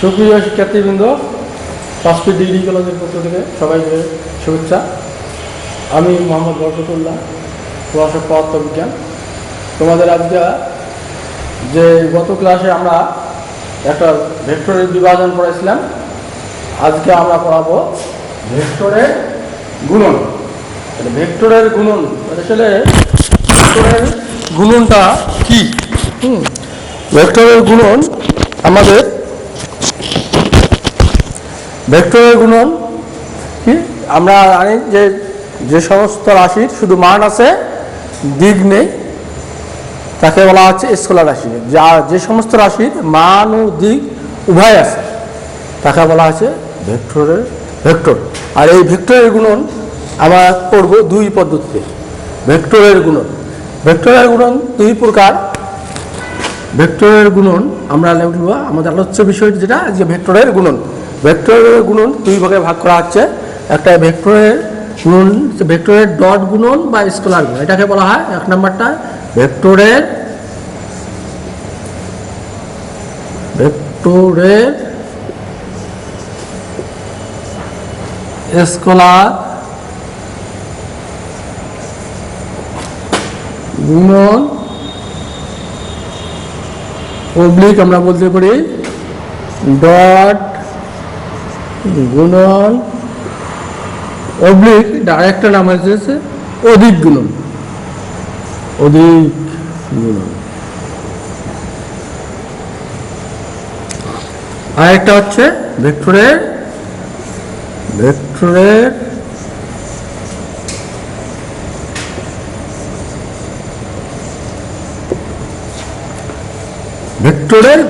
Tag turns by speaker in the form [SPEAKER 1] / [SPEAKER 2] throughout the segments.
[SPEAKER 1] সুপ্রিয় শিক্ষার্থীবৃন্দ, 5 fit degree কলেজের পক্ষ থেকে সবাইকে শুভেচ্ছা। আমি মোহাম্মদ বরকতুল্লাহ, প্রভাষক পদার্থবিজ্ঞান। তোমাদের আজকে যে গত ক্লাসে আমরা একটা ভেক্টরের বিভাজন পড়াইছিলাম, আজকে আমরা পড়াবো ভেক্টরের গুণন। ভেক্টরের গুণন আসলে ভেক্টরের গুণনটা কি? ভেক্টরের গুণন আমাদের ভেক্টরের গুণন কি আমরা জানি যে সমস্ত রাশির শুধু মান আছে, দিক নেই, তাকে বলা হচ্ছে স্কেলার রাশি। যে সমস্ত রাশির মান ও দিক উভয় আছে তাকে বলা হচ্ছে ভেক্টর। আর এই ভেক্টরের গুণন আমরা পড়ব দুই পদ্ধতিতে। ভেক্টরের গুণন দুই প্রকার। ভেক্টরের গুণন আমরা লিখব আমাদের আলোচ্য বিষয় যেটা যে ভেক্টরের গুণন। ভেক্টরের গুণন দুই ভাগে ভাগ করা হচ্ছে। একটা ভেক্টরের গুণন, ভেক্টরের ডট গুণন বা স্কেলার গুণন, এটাকে বলা হয় এক নম্বরটা ভেক্টরের স্কেলার গুণন, অবলিক আমরা বলতে পারি ডট গুণন, অবলিক আরেকটা নাম হচ্ছে অধিক গুণন। আরেকটা হচ্ছে ভেক্টরের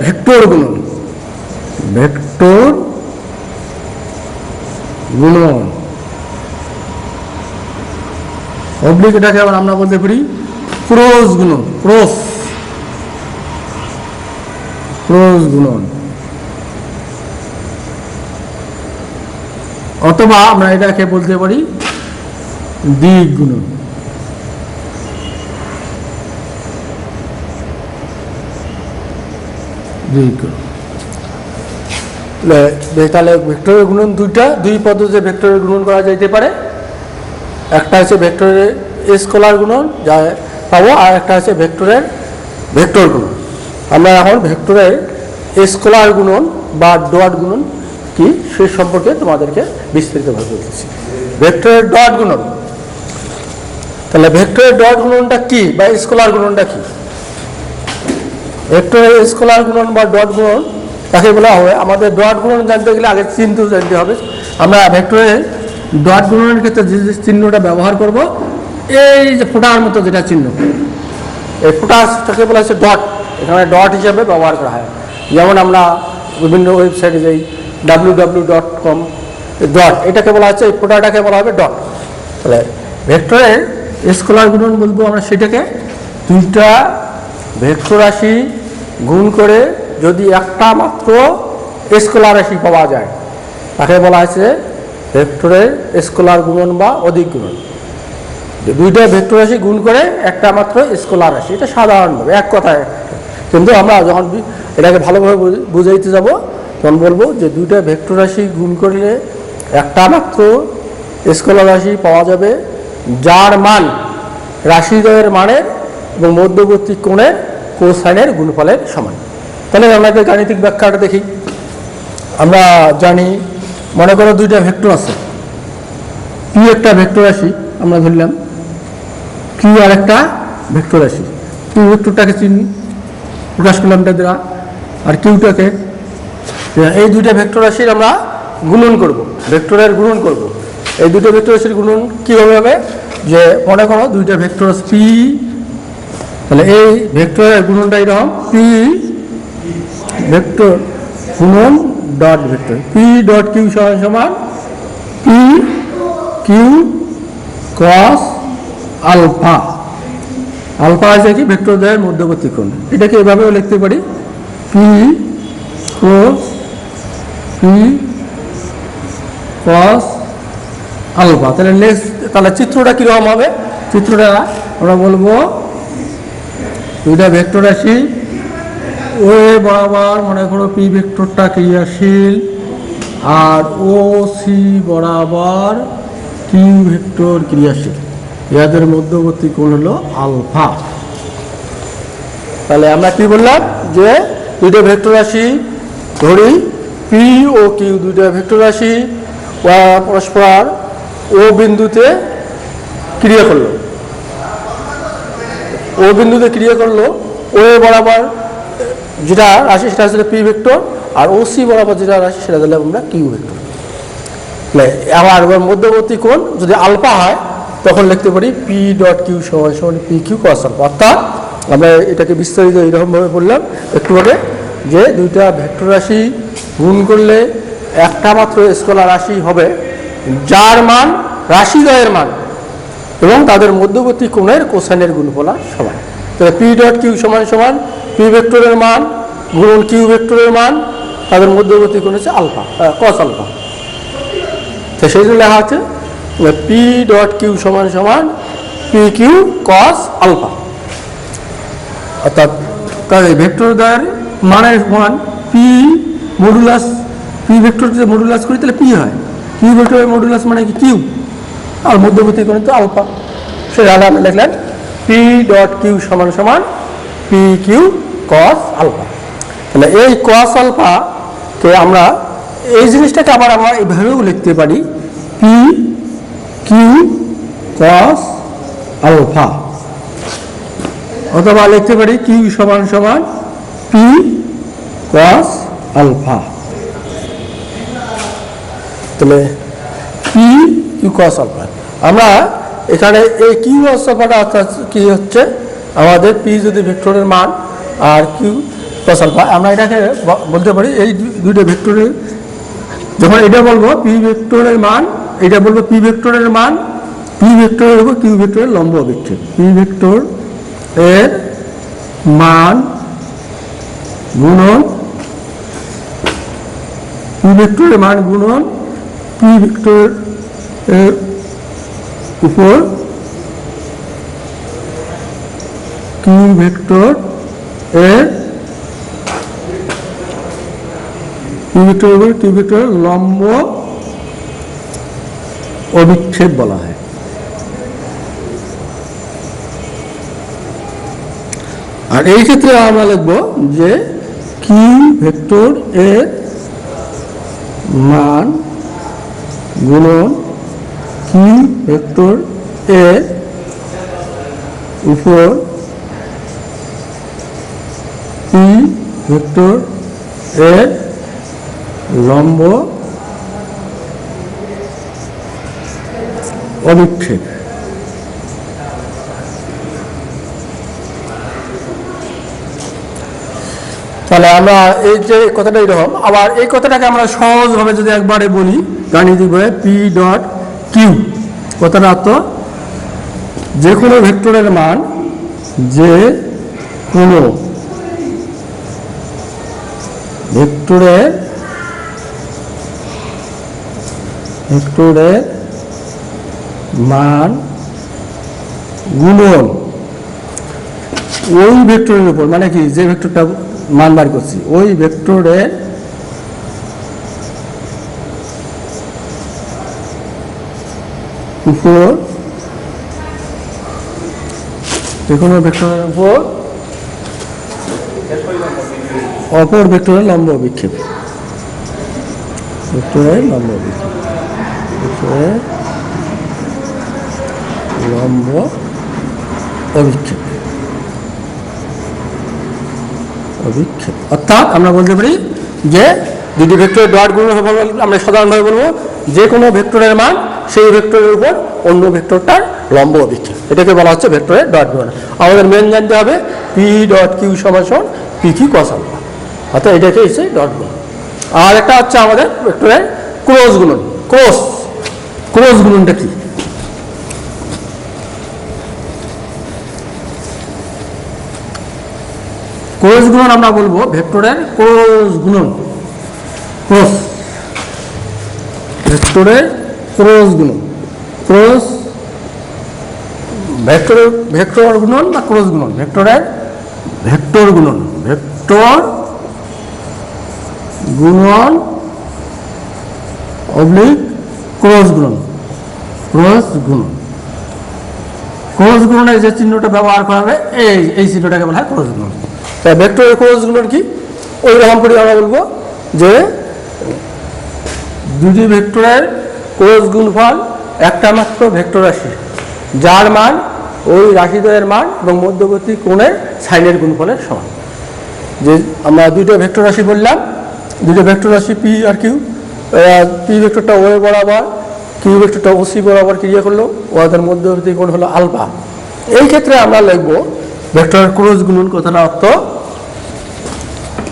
[SPEAKER 1] ভেক্টর গুণন। অবলিক এটাকে আবার আমরা বলতে পারি ক্রস গুণন, অথবা আমরা এটাকে বলতে পারি দিক গুণন। তাহলে ভেক্টরের গুণন দুই পদ্ধতিতে ভেক্টরের গুণন করা যেতে পারে। একটা হচ্ছে ভেক্টরের স্কেলার গুণন যা পাবো, আর একটা হচ্ছে ভেক্টর গুণন। আমরা এখন ভেক্টরের স্কেলার গুণন বা ডট গুণন কি সে সম্পর্কে তোমাদেরকে বিস্তারিতভাবে বলতেছি। ভেক্টরের ডট গুণন, তাহলে ভেক্টরের ডট গুণনটা কি বা স্কেলার গুণনটা কি? ভেক্টরের স্কেলার গুণন বা ডট গুণন তাকে বলা হয়। আমাদের ডট গুণন জানতে গেলে আগে চিহ্ন জানতে হবে। আমরা ভেক্টরের ডট গুণনের ক্ষেত্রে যে চিহ্নটা ব্যবহার করব, এই যে ফোঁটার মতো যেটা চিহ্ন, এই ফোঁটাটাকে বলা হচ্ছে ডট। এখানে ডট হিসাবে ব্যবহার করা হয়। যেমন আমরা বিভিন্ন ওয়েবসাইটে যাই www.com, ডট এটাকে বলা হচ্ছে, এই ফোঁটাটাকে বলা হবে ডট। তাহলে ভেক্টরের স্কেলার গুণন বলবো আমরা সেটাকে দুইটা ভেক্টর রাশি গুণ করে যদি একটা মাত্র স্কেলার রাশি পাওয়া যায় তাকে বলা হয়েছে ভেক্টরের স্কেলার গুণন বা অধিক গুণন। দুইটা ভেক্টর রাশি গুণ করে একটা মাত্র স্কেলার রাশি, এটা সাধারণভাবে এক কথায়। কিন্তু আমরা যখন এটাকে ভালোভাবে বুঝাইতে যাব তখন বলবো যে দুইটা ভেক্টর রাশি গুণ করলে একটা মাত্র স্কেলার রাশি পাওয়া যাবে যার মান রাশিদ্বয়ের মানের এবং মধ্যবর্তী কোণের কোসাইনের গুণফলের সমান। তাহলে আমাদের গাণিতিক ব্যাখ্যাটা দেখি। আমরা জানি, মনে করো দুইটা ভেক্টর আছে, পি একটা ভেক্টর রাশি আমরা ধরলাম, কিউ আর একটা ভেক্টর রাশি। কিউ ভেক্টরটাকে চিনি, প্রকাশ করলাম এটা দ্বারা, আর কিউটাকে। এই দুইটা ভেক্টর রাশির আমরা গুণন করব, ভেক্টরের গুণন করব। এই দুটো ভেক্টর রাশির গুণন কীভাবে হবে? যে মনে করো দুইটা ভেক্টর আছে পি, তাহলে এই ভেক্টরের গুণনটা এরকম পি ভেক্টর গুণন dot vector, P dot Q সমান P Q cross alpha. Alpha আছে কি ভেক্টর দ্বয়ের মধ্যবর্তী কোণ। এটাকে এভাবেও লিখতে পারি পি ক্রস আলফা। তাহলে চিত্রটা কীরকম হবে? চিত্রটা আমরা বলবো দুইটা ভেক্টর রাশি ওয়ে বরাবর মনে করো পি ভেক্টরটা ক্রিয়াশীল, আর ও সি বরাবর কিউ ভেক্টর ক্রিয়াশীল, এদের মধ্যবর্তী কোণ হলো আলফা। তাহলে আমরা কি বললাম যে দুইটা ভেক্টর রাশি ধরি, পি ও কিউ দুইটা ভেক্টর রাশি পরস্পর ও বিন্দুতে ক্রিয়া করলো, ও বিন্দুতে ক্রিয়া করলো, ও বরাবর যেটা রাশি সেটা হচ্ছে পি ভেক্টর, আর ও সি বরাবর যেটা রাশি সেটা দিলে আমরা কিউ ভেক্টর। আবার মধ্যবর্তী কোণ যদি আলফা হয় তখন লিখতে পারি পি ডট কিউ সমান সমান পি কিউ কস আলফা। অর্থাৎ আমরা এটাকে বিস্তারিত এইরকমভাবে বললাম একটু আগে যে দুইটা ভেক্টর রাশি গুণ করলে একটা মাত্র স্কেলার রাশি হবে যার মান রাশিদ্বয়ের মান এবং তাদের মধ্যবর্তী কোণের কোসাইনের গুণফল সমান। তাহলে পি ডট কিউ সমান সমান পি ভেক্টরের মান গুণন কিউ ভেক্টরের মান, তাদের মধ্যবর্তী কোণ হচ্ছে আলফা কস আলফা। তো সেই জন্য লেখা আছে পি ডট কিউ সমান সমান পি কিউ কস আলফা। অর্থাৎ তাদের ভেক্টর দ্বয়ের মানের মান পি মডুলাস, পি ভেক্টর যদি মডুলাস করি তাহলে পি হয়, কিউ ভেক্টরের মডুলাস মানে কি কিউ, আর মধ্যবর্তী কোণ তো আলফা। সেটা আমরা লিখলেন পি ডট কিউ সমান সমান পি কিউ কস আলফা। তাহলে এই কস আলফাকে আমরা এই জিনিসটাকে আবার আমরা এইভাবেও লিখতে পারি পি কিউ কস আলফা, অথবা লিখতে পারি কিউ সমান সমান পি কস আলফা। তাহলে পি কিউ কস আলফা আমরা এখানে এই কিউ কস আলফাটা অর্থাৎ কি হচ্ছে আমাদের পি যদি ভেক্টরের মান আর কিউ কস আলফা, আমরা এটাকে বলতে পারি এই দুইটা ভেক্টরের যখন এটা বলবো পি ভেক্টরের মান, এটা বলবো পি ভেক্টরের মান, পি ভেক্টরের উপর কিউ ভেক্টরের লম্ব অবিচ্ছেদ, পি ভেক্টর এর মান গুণন পি ভেক্টরের মান গুণন পি ভেক্টর এর উপর কিউ ভেক্টর এর কিউ ভেক্টরের উপর কিউ ভেক্টরের লম্ব অবিচ্ছেদ বলা হয়। আর এই ক্ষেত্রে আমরা লিখব যে কিউ ভেক্টর এর মান গুণন কিউ ভেক্টর এর উপর পি ভেক্টর এর লম্ব অবিচ্ছেদ। তাহলে আমরা এই যে কথাটা এরকম, আবার এই কথাটাকে আমরা সহজভাবে যদি একবারে বলি গাণিতিকভাবে পি ডট কিউ, কথাটা অর্থ যে কোনো ভেক্টরের মান, যে কোনো ভেক্টরের মান গুণন ওই ভেক্টরের উপর, মানে কি যে ভেক্টরটা মান বার করছি ওই ভেক্টরের উপর, যে কোনো ভেক্টরের উপর অপর ভেক্টরের লম্ব অভিক্ষেপ, ভেক্টরের লম্ব অভিক্ষেপ, ভেক্টরের লম্ব অভিক্ষেপ, অভিক্ষেপ। অর্থাৎ আমরা বলতে পারি যে দুটি ভেক্টরের ডট গুণ আমরা সাধারণভাবে বলবো যে কোনো ভেক্টরের মান সেই ভেক্টরের উপর অন্য ভেক্টরটার লম্ব অভিক্ষেপ, এটাকে বলা হচ্ছে ভেক্টরের ডট গুণ। আমাদের মেন জানতে হবে পি ডট কিউ সমান সমান পি কিউ কস আলফা, অর্থাৎ এটাকে হচ্ছে ডট গুণ। আর একটা হচ্ছে আমাদের ভেক্টরের ক্রস গুণন। ক্রস গুণনটা কি? ক্রস গুণন আমরা বলবো ভেক্টরের ক্রস গুণন, ক্রস ভেক্টরের ক্রস গুণন, ক্রস ভেক্টর গুণন বা ক্রস গুণন, ভেক্টরের ভেক্টর গুণন, ভেক্টর গুণন অবলিক ক্রস গুণন। ক্রস গুণন, ক্রস গুণনের যে চিহ্নটা ব্যবহার করা হবে এই চিহ্নটাকে বলা হয় ক্রস গুণন। তাই ভেক্টরের ক্রস গুণন কি? ওই রকম করে আমরা বলবো যে দুটি ভেক্টরের ক্রস গুণফল একটা মাত্র ভেক্টর রাশি, যার মান ওই রাশিদ্বয়ের মান এবং মধ্যবর্তী কোণের সাইনের গুণফলের সমান। যে আমরা দুটো ভেক্টর রাশি বললাম, দুটো ভেক্টর রাশি P R Q, P ভেক্টরটা way বরাবর, কিউ ভেক্টরটা ওসি বরাবর ক্রিয়া করলো, ওদের মধ্যবর্তী কোণ হলো আলফা। এই ক্ষেত্রে আমরা লিখব ভেক্টরের ক্রস গুণন কথাটা অর্থ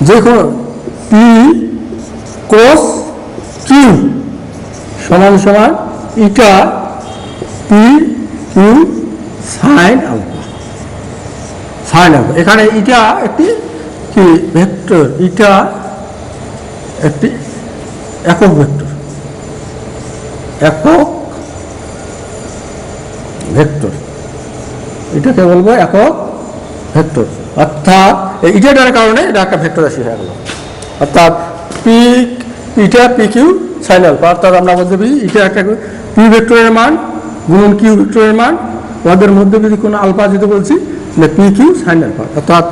[SPEAKER 1] যে কোনো পি ক্রস কিউ সমান সমান eta p q sine alpha. Sine alpha, এখানে ইটা একটি কি ভেক্টর, ইটা একটি একক ভেক্টর, একক ভেক্টর, এটাকে বলবো একক ভেক্টর। অর্থাৎ ইটাটার কারণে এটা একটা ভেক্টর রাশি হয়ে গেল। অর্থাৎ p eta p q sine alpha, অর্থাৎ আমরা বলতে পারি ইটা একটা পি ভেক্টরের মান গুণন কিউ ভেক্টরের মান, ওদের মধ্যে যদি কোনো আলফা যেতে বলছি পি কিউ সাইন আলফা, অর্থাৎ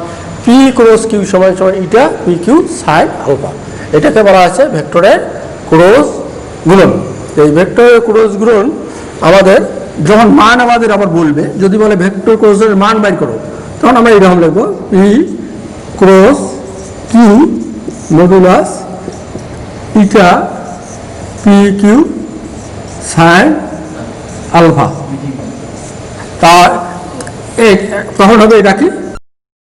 [SPEAKER 1] পি ক্রস কিউ সমান সমান eta p q sine alpha. এটাকে বলা আছে ভেক্টরের ক্রস গুণন। এই ভেক্টরের ক্রস গুণন আমাদের যখন মান আমাদের আবার বলবে, যদি বলে ভেক্টর ক্রসের মান বাইর করো, তখন আমরা এইরকম লিখবো p cross q modulus eta p q sine alpha. তা তখন হবে এটা কি